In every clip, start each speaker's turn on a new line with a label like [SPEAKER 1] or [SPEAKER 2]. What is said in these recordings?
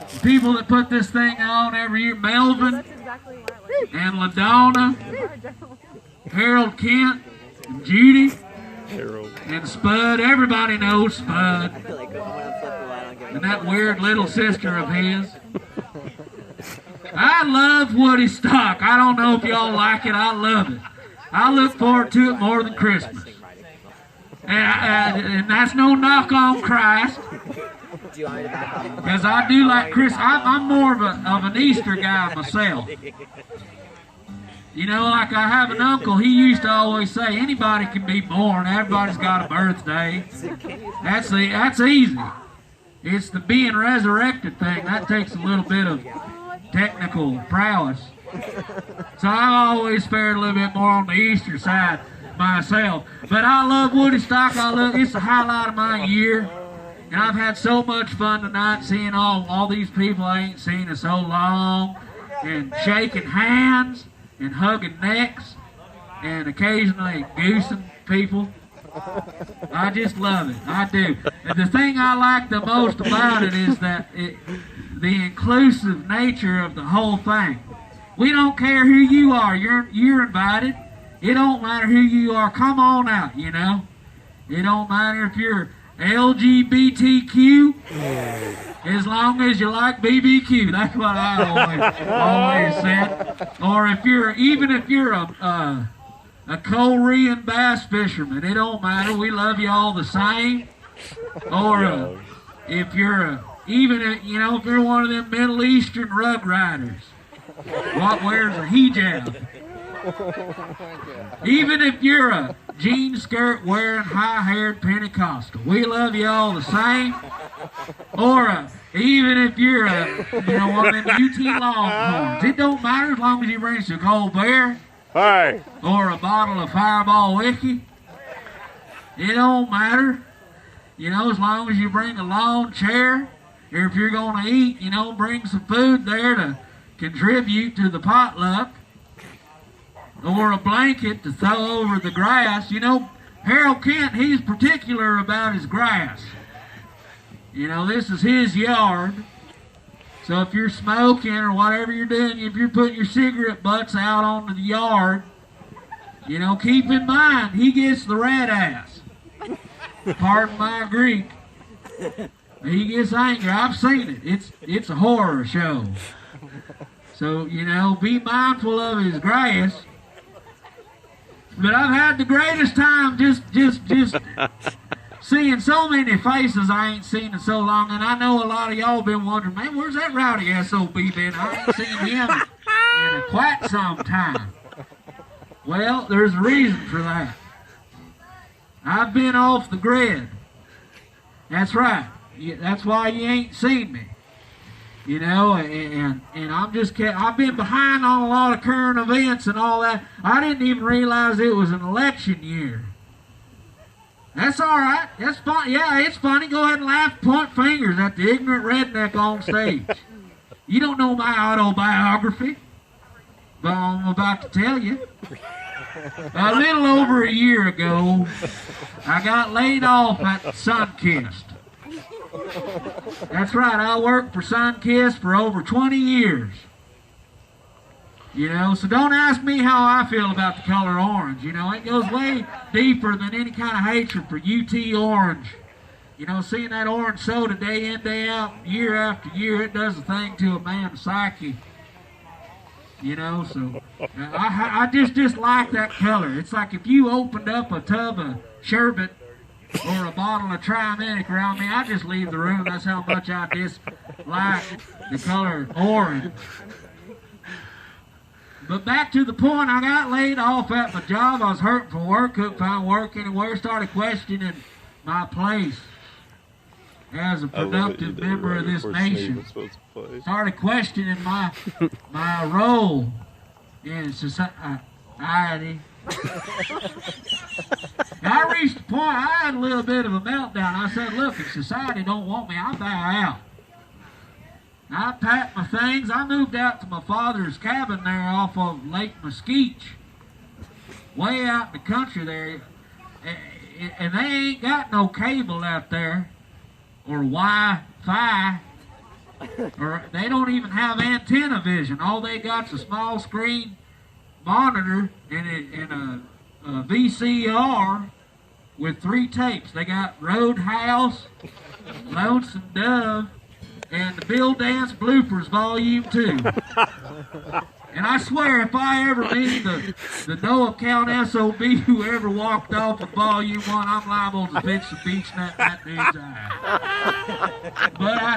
[SPEAKER 1] The people that put this thing on every year, Melvin and LaDonna, Harold Kent, and Judy, and Spud. Everybody knows Spud. And that weird little sister of his. I love Woodystock. I don't know if y'all like it. I love it. I look forward to it more than Christmas. And that's no knock on Christ. Because I do like Christmas. I'm more of an Easter guy myself. You know, like I have an uncle, he used to always say, anybody can be born. Everybody's got a birthday. That's easy. It's the being resurrected thing. That takes a little bit of technical prowess. So I always fared a little bit more on the Easter side myself. But I love Woodystock. It's the highlight of my year. And I've had so much fun tonight seeing all these people I ain't seen in so long. And shaking hands and hugging necks and occasionally goosing people. I just love it. I do. And the thing I like the most about it is that the inclusive nature of the whole thing. We don't care who you are. You're invited. It don't matter who you are. Come on out, you know. It don't matter if you're LGBTQ, as long as you like BBQ. That's what I always said. Or if you're a Korean bass fisherman, it don't matter. We love you all the same. Or if you're if you're one of them Middle Eastern rug riders, what wears a hijab. Even if you're a jean skirt wearing high-haired Pentecostal, we love you all the same. Or even if you're one of them UT Longhorns, it don't matter as long as you bring some cold beer.
[SPEAKER 2] Hi.
[SPEAKER 1] Or a bottle of Fireball whiskey. It don't matter. You know, as long as you bring a lawn chair, or if you're going to eat, bring some food there to contribute to the potluck. Or a blanket to throw over the grass. Harold Kent, he's particular about his grass. This is his yard. So if you're smoking or whatever you're doing, if you're putting your cigarette butts out onto the yard, keep in mind, he gets the red ass. Pardon my Greek. He gets angry. I've seen it. It's a horror show. So, be mindful of his grass. But I've had the greatest time just seeing so many faces I ain't seen in so long. And I know a lot of y'all been wondering, man, where's that rowdy SOB been? I ain't seen him in quite some time. Well, there's a reason for that. I've been off the grid. That's right. That's why you ain't seen me. And I've been behind on a lot of current events and all that. I didn't even realize it was an election year. That's all right. That's fun. Yeah, it's funny. Go ahead and laugh, point fingers at the ignorant redneck on stage. You don't know my autobiography, but I'm about to tell you. A little over a year ago, I got laid off at Sunkist. That's right, I worked for Sunkist for over 20 years. So don't ask me how I feel about the color orange. It goes way deeper than any kind of hatred for UT Orange. Seeing that orange soda day in, day out, year after year, it does a thing to a man's psyche. So I just like that color. It's like if you opened up a tub of sherbet or a bottle of Triminic around me, I just leave the room. That's how much I dislike the color orange. But back to the point, I got laid off at my job. I was hurting for work, couldn't find work anywhere, started questioning my place as a productive member of this nation. Started questioning my role in society. I reached the point, I had a little bit of a meltdown. I said, look, if society don't want me, I'll bow out. I packed my things. I moved out to my father's cabin there off of Lake Mesquite, way out in the country there. And they ain't got no cable out there or Wi-Fi. or they don't even have antenna vision. All they got's a small screen monitor and a VCR with 3 tapes. They got Roadhouse, Lonesome Dove, and the Bill Dance Bloopers Volume 2. And I swear, if I ever meet the no account SOB who ever walked off of Volume 1, I'm liable to pitch the beach nut in that dude's eye. But I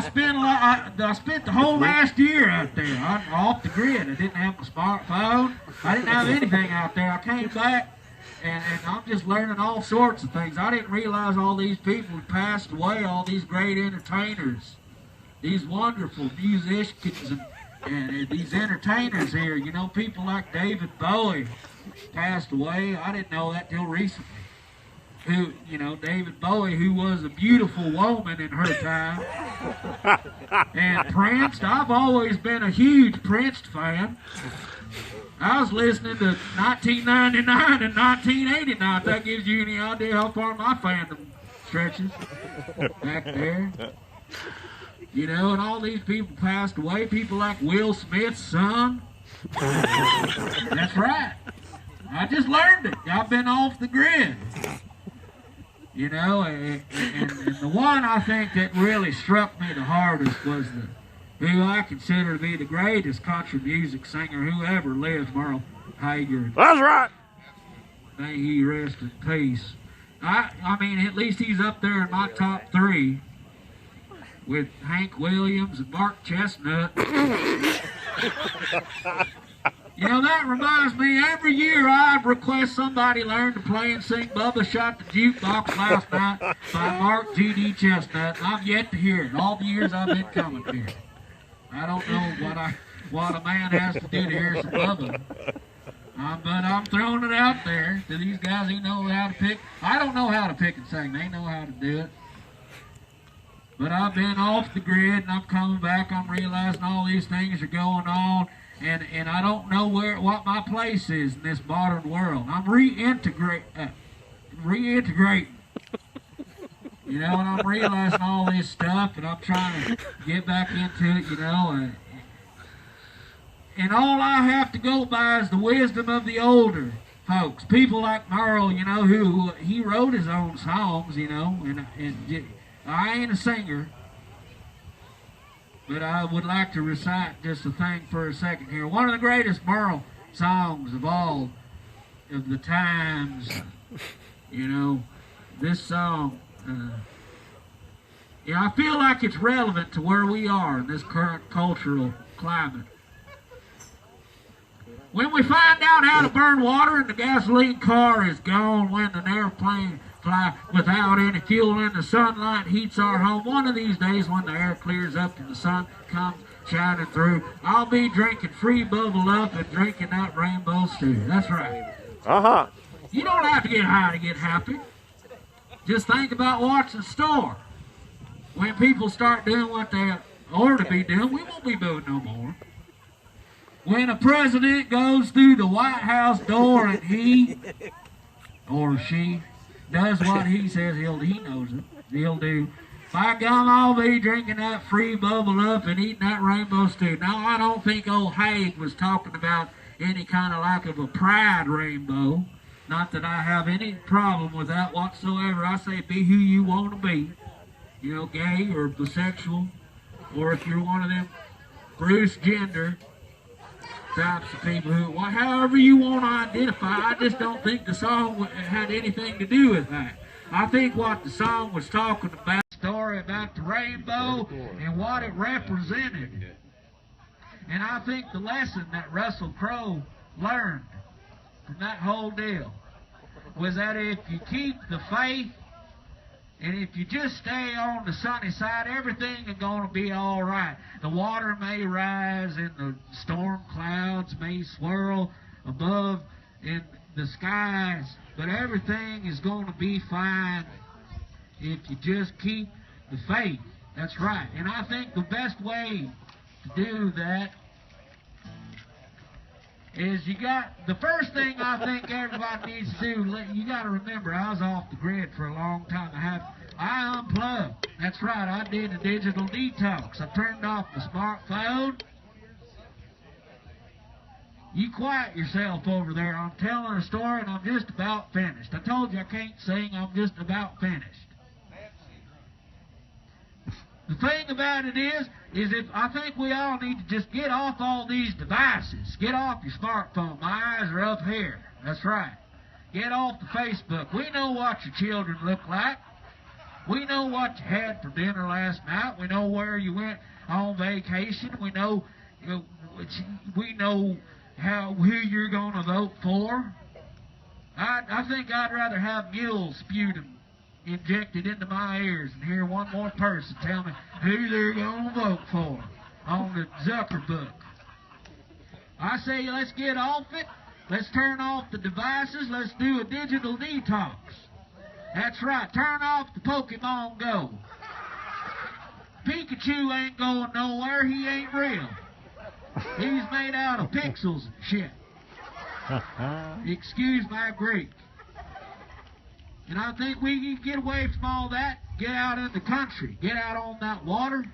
[SPEAKER 1] spent the whole last year out there. I'm off the grid. I didn't have my smartphone. I didn't have anything out there. I came back, and I'm just learning all sorts of things. I didn't realize all these people had passed away, all these great entertainers, these wonderful musicians and these entertainers here. You know, people like David Bowie passed away. I didn't know that till recently. David Bowie, who was a beautiful woman in her time. And Prince, I've always been a huge Prince fan. I was listening to 1999 and 1989. If that gives you any idea how far my fandom stretches back there. You know, and all these people passed away. People like Will Smith's son. That's right. I just learned it. I've been off the grid. You know, and the one I think that really struck me the hardest was who I consider to be the greatest country music singer who ever lived, Merle Haggard.
[SPEAKER 2] That's right.
[SPEAKER 1] May he rest in peace. I mean, at least he's up there in my top 3. With Hank Williams and Mark Chestnut. You know, that reminds me, every year I request somebody learn to play and sing Bubba Shot the Jukebox Last Night by Mark G.D. Chestnut, and I've yet to hear it all the years I've been coming here. I don't know what a man has to do to hear some Bubba. But I'm throwing it out there to these guys who know how to pick. I don't know how to pick and sing. They know how to do it. But I've been off the grid, and I'm coming back. I'm realizing all these things are going on, and I don't know what my place is in this modern world. I'm reintegrating. You know, and I'm realizing all this stuff, and I'm trying to get back into it, you know. And all I have to go by is the wisdom of the older folks. People like Merle, you know, who he wrote his own songs, you know, and I ain't a singer, but I would like to recite just a thing for a second here. One of the greatest Merle songs of all of the times, you know, this song, I feel like it's relevant to where we are in this current cultural climate. When we find out how to burn water and the gasoline car is gone, when an airplane fly without any fuel and the sunlight heats our home, one of these days when the air clears up and the sun comes shining through, I'll be drinking free Bubble Up and drinking that rainbow stew. That's right. You don't have to get high to get happy. Just think about what's in store. When people start doing what they ought to be doing, we won't be doing no more. When a president goes through the White House door and he or she does what he says he knows it, he'll do. By gum, I'll be drinking that free Bubble Up and eating that rainbow stew. Now, I don't think old Haig was talking about any kind of lack of a pride rainbow. Not that I have any problem with that whatsoever. I say be who you want to be. You know, gay or bisexual, or if you're one of them Bruce gender types of people who, well, however you want to identify. I just don't think the song had anything to do with that. I think what the song was talking about, story about the rainbow and what it represented. And I think the lesson that Russell Crowe learned from that whole deal was that if you keep the faith and if you just stay on the sunny side, everything is going to be all right. The water may rise and the storm clouds may swirl above in the skies, but everything is going to be fine if you just keep the faith. That's right. And I think the best way to do that is the first thing I think everybody needs to do, you got to remember, I was off the grid for a long time. I had I unplugged. That's right, I did a digital detox. I turned off the smartphone. You quiet yourself over there. I'm telling a story and I'm just about finished. I told you I can't sing. I'm just about finished. The thing about it is if I think we all need to just get off all these devices. Get off your smartphone. My eyes are up here. That's right. Get off the Facebook. We know what your children look like. We know what you had for dinner last night. We know where you went on vacation. We know who you're going to vote for. I think I'd rather have mule sputum injected into my ears and hear one more person tell me who they're going to vote for on the Zucker book. I say let's get off it. Let's turn off the devices. Let's do a digital detox. That's right. Turn off the Pokemon Go. Pikachu ain't going nowhere. He ain't real. He's made out of pixels and shit. Excuse my Greek. And I think we can get away from all that. Get out in the country. Get out on that water.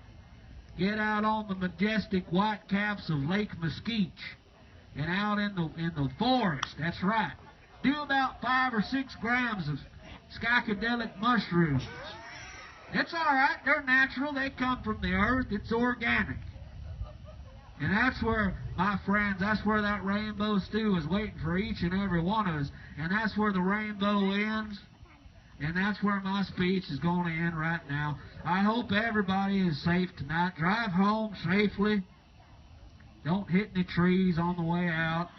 [SPEAKER 1] Get out on the majestic white caps of Lake Mesquite. And out in the forest. That's right. Do about 5 or 6 grams of psychedelic mushrooms. It's all right. They're natural. They come from the earth. It's organic. And that's where, my friends, that's where that rainbow stew is waiting for each and every one of us. And that's where the rainbow ends. And that's where my speech is going to end right now. I hope everybody is safe tonight. Drive home safely. Don't hit any trees on the way out.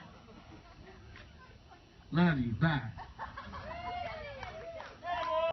[SPEAKER 1] Love you. Bye.